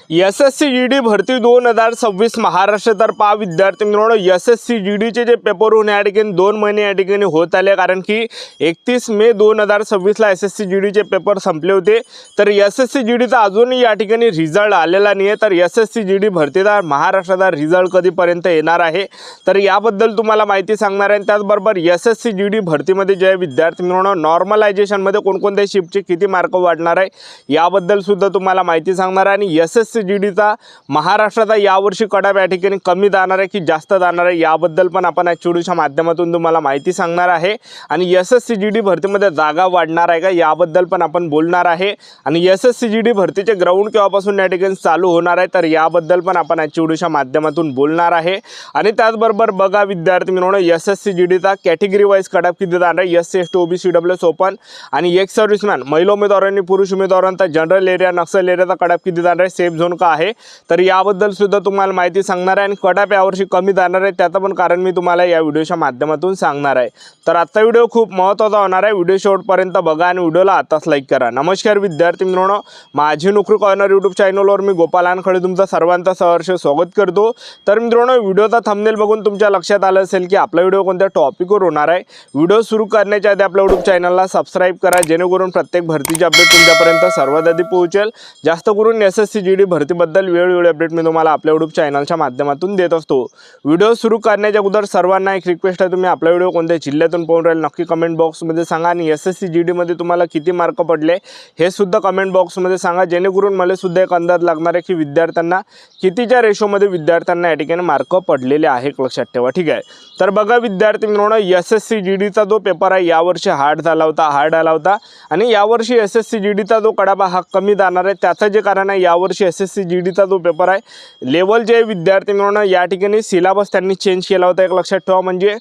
SSC GD भरती 2026 महाराष्ट्र तर पहा विद्यार्थी मित्रांनो, एसएससी जीडीचे जे पेपर होऊन या ठिकाणी 2 महिने या ठिकाणी होत आले, कारण की 31 मे 2026ला एसएससी जीडीचे पेपर संपले होते। तर एसएससी जीडीचा अजूनही या ठिकाणी रिझल्ट आलेला नाही आहे। तर एसएससी जीडी भरतीचा महाराष्ट्राचा रिझल्ट कधीपर्यंत येणार आहे, तर याबद्दल तुम्हाला माहिती सांगणार आहे। त्याचबरोबर एसएससी जीडी भरतीमध्ये जे विद्यार्थी मित्रांनो नॉर्मलायझेशनमध्ये कोणकोणत्या शिफ्टचे किती मार्क वाढणार आहे याबद्दल सुद्धा तुम्हाला माहिती सांगणार आहे। आणि एसएससी जीडीचा महाराष्ट्राचा यावर्षी कडाप या ठिकाणी कमी जाणार आहे की जास्त जाणार आहे याबद्दल पण आपण या व्हिडिओच्या माध्यमातून तुम्हाला माहिती सांगणार आहे। आणि एसएससी जीडी भरतीमध्ये जागा वाढणार आहे का याबद्दल पण आपण बोलणार आहे। आणि एसएससी जीडी भरतीचे ग्राउंड केव्हापासून या ठिकाणी चालू होणार आहे तर याबद्दल पण आपण या व्हिडिओच्या माध्यमातून बोलणार आहे। आणि त्याचबरोबर बघा विद्यार्थी मित्रांनो, एसएससी जीडीचा कॅटेगरी वाईज कडाप किती जाणार आहे, SC ST OBC WS open आणि एक्स सर्व्हिसमॅन महिला उमेदवारांनी पुरुष उमेदवारांचा जनरल एरिया नक्सल एरियाचा कडाप किती जाणार आहे, सेफ झोन का आहे तर याबद्दल सुद्धा तुम्हाला माहिती सांगणार आहे। आणि कडाप यावर्षी कमी जाणार आहे त्याचं पण कारण मी तुम्हाला या व्हिडिओच्या माध्यमातून सांगणार आहे। तर आजचा व्हिडिओ खूप महत्त्वाचा होणार आहे, व्हिडिओ शेवटपर्यंत बघा आणि व्हिडिओला आताच लाईक करा। नमस्कार विद्यार्थी मित्रांनो, माझी नोकरी कॉर्नर यूट्यूब चॅनलवर मी गोपाल वानखडे तुमचं सर्वांचं सहर्ष स्वागत करतो। तर मित्रांनो, व्हिडिओचा थंबनेल बघून तुमच्या लक्षात आलं असेल की आपला व्हिडिओ कोणत्या टॉपिकवर होणार आहे। व्हिडिओ सुरू करण्याच्या आधी आपल्या यूट्यूब चॅनलला सबस्क्राइब करा, जेणेकरून प्रत्येक भरतीची अपडेट तुमच्यापर्यंत सर्वात आधी पोहोचेल। जास्त करून एसएससी जीडी भरतीबद्दल वेळोवेळी अपडेट मी तुम्हाला आपल्या यूट्यूब चॅनलच्या माध्यमातून देत असतो। व्हिडिओ सुरू करण्याच्या अगोदर सर्वांना एक रिक्वेस्ट आहे, तुम्ही आपला व्हिडिओ कोणत्या जिल्ह्यातून पाहून राहिले नक्की कमेंट बॉक्समध्ये सांगा। आणि एसएससी जीडीमध्ये तुम्हाला किती मार्क पडले हे सुद्धा कमेंट बॉक्समध्ये सांगा, जेणेकरून मला सुद्धा एक अंदाज लागणार आहे की विद्यार्थ्यांना कितीच्या रेशोमध्ये विद्यार्थ्यांना या ठिकाणी मार्क पडलेले आहे, लक्षात ठेवा। ठीक आहे, तर बघा विद्यार्थी मित्रांनो, एसएससी जीडीचा जो पेपर आहे यावर्षी हार्ड आला होता आणि यावर्षी एसएससी जीडीचा जो कडापा हा कमी जाणार आहे। त्याचं जे कारण आहे, यावर्षी एसएससी जीडीचा जो पेपर आहे लेवल जे विद्यार्थी मित्रांनो या ठिकाणी सिलेबस त्यांनी चेंज केला होता, एक लक्षात ठेवा। म्हणजे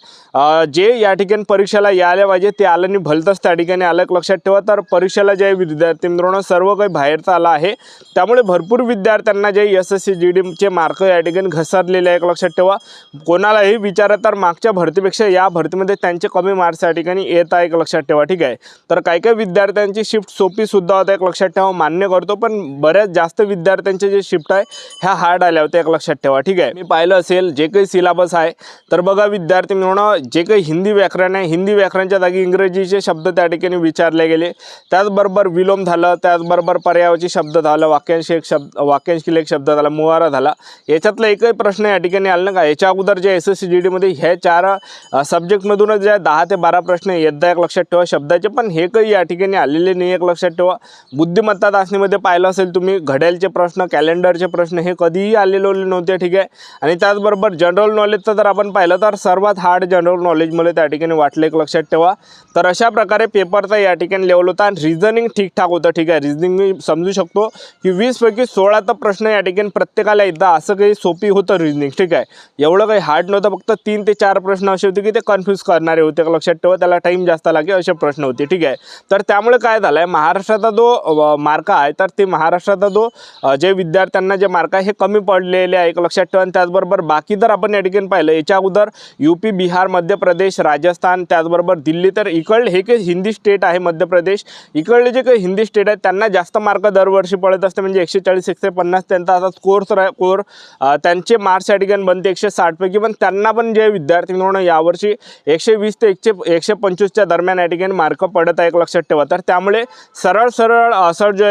जे या ठिकाणी परीक्षेला यायला पाहिजे ते आलं नाही, भलतंच त्या ठिकाणी आलं, एक लक्षात ठेवा। तर परीक्षेला जे विद्यार्थी मित्रांनो सर्व काही बाहेरचं आलं आहे, त्यामुळे भरपूर विद्यार्थ्यांना जे एसएससी जीडीचे मार्क या ठिकाणी घसरलेले आहे, एक लक्षात ठेवा। कोणालाही विचारा तर मागच्या भरतीपेक्षा या भरतीमध्ये त्यांचे कमी मार्क्स या ठिकाणी येत आहे, एक लक्षात ठेवा। ठीक आहे, तर काही काही विद्यार्थ्यांची शिफ्ट सोपी सुद्धा होते, एक लक्षात ठेवा, मान्य करतो, पण बऱ्याच जास्त विद्यार्थ्यांचे जे शिफ्ट आहे ह्या हार्ड आल्या होत्या, एक लक्षात ठेवा। ठीक आहे, मी पाहिलं असेल जे काही सिलेबस आहे तर बघा विद्यार्थी मित्रांनो, जे काही हिंदी व्याकरण आहे, हिंदी व्याकरणच्या जागी इंग्रजीचे शब्द त्या ठिकाणी विचारले गेले, त्याचबरोबर विलोम झालं, त्याचबरोबर पर्यायाचे शब्द झालं, वाक्यांश एक शब्द झाला, मुहारा झाला, याच्यातला एकही प्रश्न या ठिकाणी आला ना। याच्या अगोदर जे एसएससी जीडीमध्ये ह्या 4 सब्जेक्टमधूनच जे 10 ते 12 प्रश्न येतात, एक लक्षात ठेवा शब्दाचे, पण हे काही या ठिकाणी आलेले नाही, एक लक्षात ठेवा। बुद्धिमत्ता चाचणीमध्ये पाहिलं असेल तुम्ही, घड्याळचे प्रश्न, कॅलेंडरचे प्रश्न हे कधीही आलेले नव्हते। ठीक आहे, आणि त्याचबरोबर जनरल नॉलेजचं जर आपण पाहिलं तर सर्वात हार्ड जनरल नॉलेजमध्ये त्या ठिकाणी वाटलं, एक लक्षात ठेवा। तर अशा प्रकारे पेपरचा या ठिकाणी लेवल होता आणि रिझनिंग ठीकठाक होतं। ठीक आहे, रिझनिंग मी समजू शकतो की 20 पैकी 16 तर प्रश्न या ठिकाणी प्रत्येकाला एकदा असं काही सोपी होतं रिझनिंग। ठीक आहे, एवढं काही हार्ड नव्हतं, फक्त 3 ते 4 प्रश्न असे होते की ते कन्फ्यूज करणारे होते, एक लक्षात ठेवा, त्याला टाईम जास्त लागेल असे प्रश्न होते। ठीक आहे, तर त्यामुळे काय झालं आहे, महाराष्ट्राचा जो मार्क आहे तर ते महाराष्ट्राचा जो जे विद्यार्थ्यांना जे मार्क आहे हे कमी पडलेले आहे, एक लक्षात ठेवा। आणि त्याचबरोबर बाकी जर आपण या ठिकाणी पाहिलं, याच्या अगोदर यूपी, बिहार, मध्य प्रदेश, राजस्थान, त्याचबरोबर दिल्ली, तर इकडले हे काही हिंदी स्टेट आहे, मध्य प्रदेश, इकडले जे काही हिंदी स्टेट आहेत त्यांना जास्त मार्क दरवर्षी पडत असते, म्हणजे 140 150 त्यांचा आता स्कोर त्यांचे मार्क्स या ठिकाणी बनते 160 पैकी, पण त्यांना पण जे विद्यार्थी मित्रांनो यावर्षी 120 ते 125च्या दरम्यान या ठिकाणी मार्क पडत आहे, एक लक्षात ठेवा। तर त्यामुळे सरळ असर जो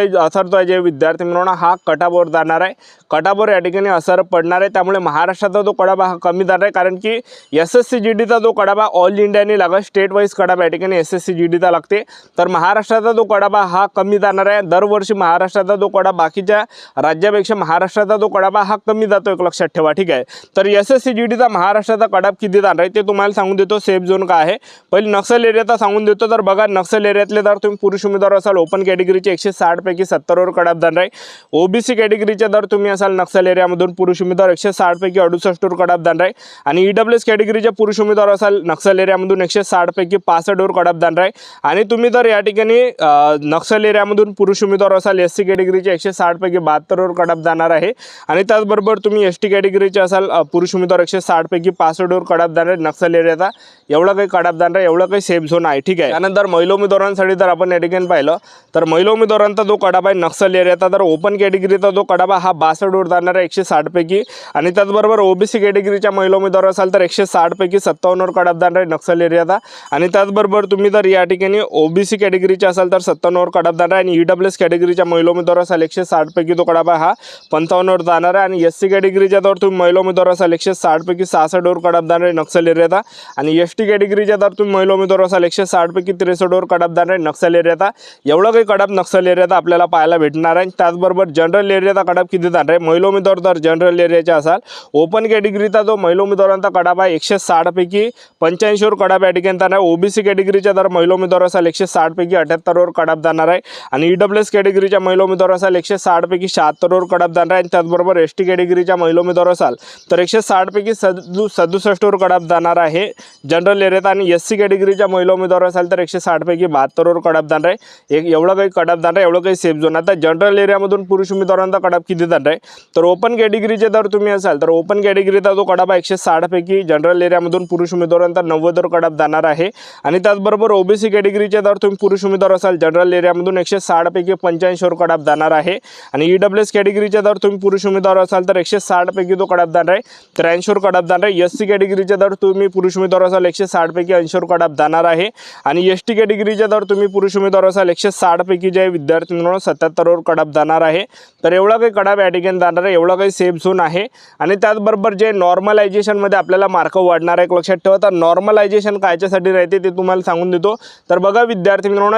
आहे जे विद्यार्थी मित्रांनो हा कटापवर जाणार आहे, कटापवर या ठिकाणी असर पडणार आहे। त्यामुळे महाराष्ट्राचा जो कडापा हा कमी जाणार आहे, कारण की एसएससी जीडीचा जो कडापा ऑल इंडियाने लागत, स्टेट वाईज कडापा या ठिकाणी एसएससी जीडीचा लागते, तर महाराष्ट्राचा जो कडापा हा कमी जाणार आहे। दरवर्षी महाराष्ट्राचा जो कडापा बाकीच्या राज्यापेक्षा महाराष्ट्राचा जो कडापा हा कमी जातो, एक लक्षात ठेवा। ठीक आहे, तर एसएससी जीडीचा महाराष्ट्राचा कडाप किती जाणार आहे ते तुम्हाला सांगून देतो। सेफ झोन का आहे पहिले नक्सल एरियाचा सांगून देतो। तर बघा नक्सल एरियातले जर तुम्ही पुरुष उमेदवार असाल ओपन कॅटेगरीचे 160 पैकी 70वर कडाप जाणार आहे। ओबीसी कॅटेगरीचे जर तुम्ही असाल नक्सल एरियामधून पुरुष उमेदवार 160 पैकी 68वर कडाप जाणार आहे। आणि ईडब्ल्यूएस कॅटेगरीचे पुरुष उमेदवार असाल नक्सल एरियामधून 160 पैकी 65वर कडाप जाणार आहे। आणि तुम्ही जर या ठिकाणी नक्सल एरियामधून पुरुष उमेदवार असाल एससी कॅटेगरीचे 160 पैकी 72वर कडाप जाणार आहे। आणि त्याचबरोबर तुम्ही एसटी कॅटेगरीचे असाल पुरुष उमेदवार 160 पैकी 65वर कडाप जाणार आहे नक्सल एरियाचा, एवढा काही कडाप जाणार आहे, एवढा काही सेफ झोन आहे। ठीक आहे, त्यानंतर महिला उमेदवारांसाठी जर आपण या ठिकाणी पाहिलं तर महिला उमेदवारांचा जो कडाप आहे नक्सल एरियाचा, तर ओपन कॅटेगरीचा कॅटेगरीचा जो कडाबा हा 62वर जाणार आहे 160 पैकी। आणि त्याचबरोबर ओबीसी कॅटेगरीच्या महिला उमेदवार असाल तर 160 पैकी 57वर कडाबा जाणार आहे नक्षल एरियाचा। आणि त्याचबरोबर तुम्ही जर या ठिकाणी ओबीसी कॅटेगरीचे असाल तर 57वर कडाबा जाणार आहे। आणि ईडब्ल्यूएस कॅटेगरीच्या महिला उमेदवार असाल 160 पैकी तो कडाबा हा 55वर जाणार आहे। आणि एससी कॅटेगरीच्या जर तुम्ही महिला उमेदवार असाल 160 पैकी 66वर कडाबा जाणार आहे नक्षल एरियाचा। आणि एसटी कॅटेगरीच्या जर तुम्ही महिला उमेदवार असाल 160 पैकी 63वर कडाबा जाणार आहे नक्षल एरियाचा। एवढं काही कडाब नक्षल एरियाचा आपल्याला पाहायला भेटणार आहे। त्याचबरोबर जनरल एरियाचा कडाब किती जाणार आहे महिला उमेदवार जर जनरल एरियाचे असाल ओपन कॅटेगरीचा जो महिला उमेदवारांचा कडाब आहे 160 पैकी 85वर कडाब या ठिकाणी जाणार आहे। ओबीसी कॅटेगरीच्या जर महिला उमेदवार असाल 160 पैकी 78वर कडाब जाणार आहे। आणि ईडब्ल्यूएस कॅटेगरीच्या महिला उमेदवार असाल 160 पैकी 76वर कडाब जाणार आहे। त्याचबरोबर एसटी कॅटेगरीच्या महिला उमेदवार असाल तर 160 पैकी 67वर कडाब जाणार आहे जनरल एरियात। आणि एससी कॅटेगरीच्या महिला उमेदवार असाल तर 160 पैकी 72वर कडाब जाणार आहे। एवढं काही कडाब जाणार आहे, एवढं काही सेफ झोन। आता जनरल एरियामधून पुरुष उमेदवारांचा कडाब किती जाणार आहे तर ओपन कॅटेगरीचे जर तुम्ही असाल तर ओपन कॅटेगरीचा जो कडाब आहे 160 पैकी जनरल एरियामधून पुरुष उमेदवारांचा 90वर कडाब जाणार आहे। आणि त्याचबरोबर ओबीसी कॅटेगरीचे जर तुम्ही पुरुष उमेदवार असाल जनरल एरियामधून 160 पैकी 85वर कडाब जाणार आहे। आणि ईडब्ल्यूएस कॅटेगरीचे जर तुम्ही पुरुष उमेदवार असाल तर 160 पैकी तो कडाब जाणार आहे 83वर कडाब जाणार आहे। एससी कॅटेगरीचे जर तुम्ही पुरुष उमेदवार असाल 160 पैकी 80वर कडाब जाणार आहे। आणि एसटी कॅटेगरीचे जर तुम्ही पुरुष उमेदवार असाल 160 पैकी जे विद्यार्थी मिळून 77वर कडाब जाणार आहे। तर एवढा काही कडाब या ठिकाणी जाणार आहे, एवढा काही सेफ झोन आहे। आणि त्याचबरोबर जे नॉर्मलायझेशनमध्ये आपल्याला मार्क वाढणार आहे लक्षात ठेवा। तर नॉर्मलायझेशन कायच्यासाठी राहते ते तुम्हाला सांगून देतो। तर बघा विद्यार्थी मिळून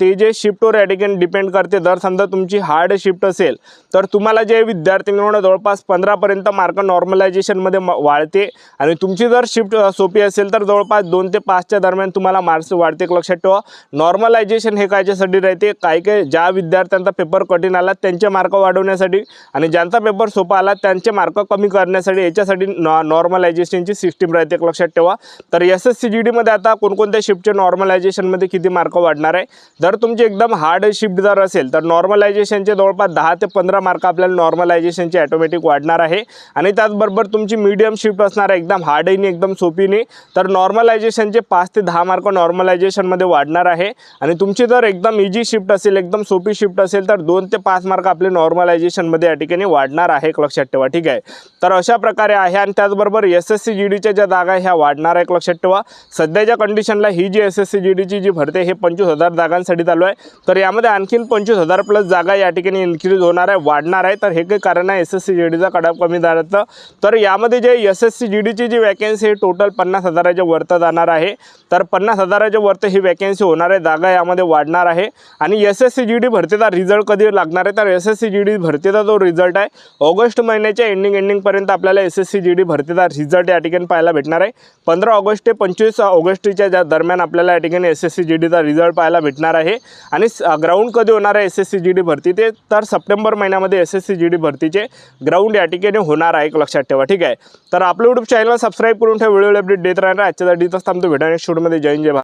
ते जे शिफ्टवर या ठिकाणी डिपेंड करते। जर समजा तुमची हार्ड शिफ्ट असेल तर तुम्हाला जे विद्यार्थी मिळून जवळपास 15पर्यंत मार्क नॉर्मलायझेशनमध्ये वाढते। आणि तुमची जर शिफ्ट सोपी असेल तर जवळपास 2 ते 5च्या दरम्यान तुम्हाला मार्क्स वाढते लक्षात ठेवा। नॉर्मलायझेशन हे कायच्यासाठी राहते, काही ज्या विद्यार्थ्यांचा पेपर कठीण आला त्यांचे मार्क वाढवण्यासाठी आणि ज्यांचा पेपर सोपा आला त्यांचे मार्क कमी करण्यासाठी याच्यासाठी नॉर्मलायझेशनची सिस्टीम राहते लक्षात ठेवा। तर एसएससी जीडीमध्ये आता कोणकोणत्या शिफ्टचे नॉर्मलायझेशनमध्ये किती मार्क वाढणार आहे, जर तुमची एकदम हार्ड शिफ्ट जर असेल तर नॉर्मलायझेशनचे जवळपास 10 ते 15 मार्क आपल्याला नॉर्मलायझेशनचे ऑटोमॅटिक वाढणार आहे। आणि त्याचबरोबर तुमची मीडियम शिफ्ट असणार आहे एकदम हार्डही नाही एकदम सोपी नाही तर नॉर्मलायझेशनचे 5 ते 10 मार्क नॉर्मलायझेशनमध्ये वाढणार आहे। आणि तुमची जर एकदम इजी शिफ्ट असेल एकदम सोपी शिफ्ट असेल तर 2 ते 5 मार्क आपले नॉर्मलायझेशनमध्ये या ठिकाणी वाढणार आहे लक्षात ठेवा, ठीक आहे। तर अशा प्रकारे आहे। आणि त्याचबरोबर एसएससी जीडीच्या ज्या जागा आहे ह्या वाढणार आहे लक्षात ठेवा। सध्याच्या कंडिशनला ही जी एसएससी जीडीची जी भरती हे 25,000 जागांसाठी चालू आहे। तर यामध्ये आणखीन 25,000 प्लस जागा या ठिकाणी इन्क्रीज होणार आहे वाढणार आहे। तर हे काही कारण आहे एसएससी जीडीचा कडाब कमी जाण्याचं। तर यामध्ये जे एसएससी जीडीची जी वॅकन्सी आहे टोटल 50,000च्या वरती जाणार आहे। तर 50,000च्या वरती ही वॅकन्सी होणार आहे, जागा यामध्ये वाढणार आहे। आणि एसएससी जीडी भरतीचा रिझल्ट कधी लागणार आहे तर एसएससी जीडी भरतीचा जो रिझल्ट आहे ऑगस्ट महिन्याच्या एंडिंगपर्यंत आपल्याला एसएससी जीडी भरतीचा रिझल्ट या ठिकाणी पाहायला भेटणार आहे। 15 ऑगस्ट ते 25 ऑगस्टच्या ज्या दरम्यान आपल्याला या ठिकाणी एसएससी जीडीचा रिझल्ट पाहायला भेटणार आहे। आणि ग्राउंड कधी होणार आहे एसएससी जीडी भरती ते तर सप्टेंबर महिन्यामध्ये एसएससी जीडी भरतीचे ग्राउंड या ठिकाणी होणार आहे लक्षात ठेवा, ठीक आहे। तर आपलं यूट्यूब चॅनल सबस्क्राईब करून ठेवा, व्हिडिओ अपडेट देत राहणार। आजच्या दिवस थांबतो, भेटणार नेक्स्ट व्हिडिओमध्ये। जय हिंद जय भारत।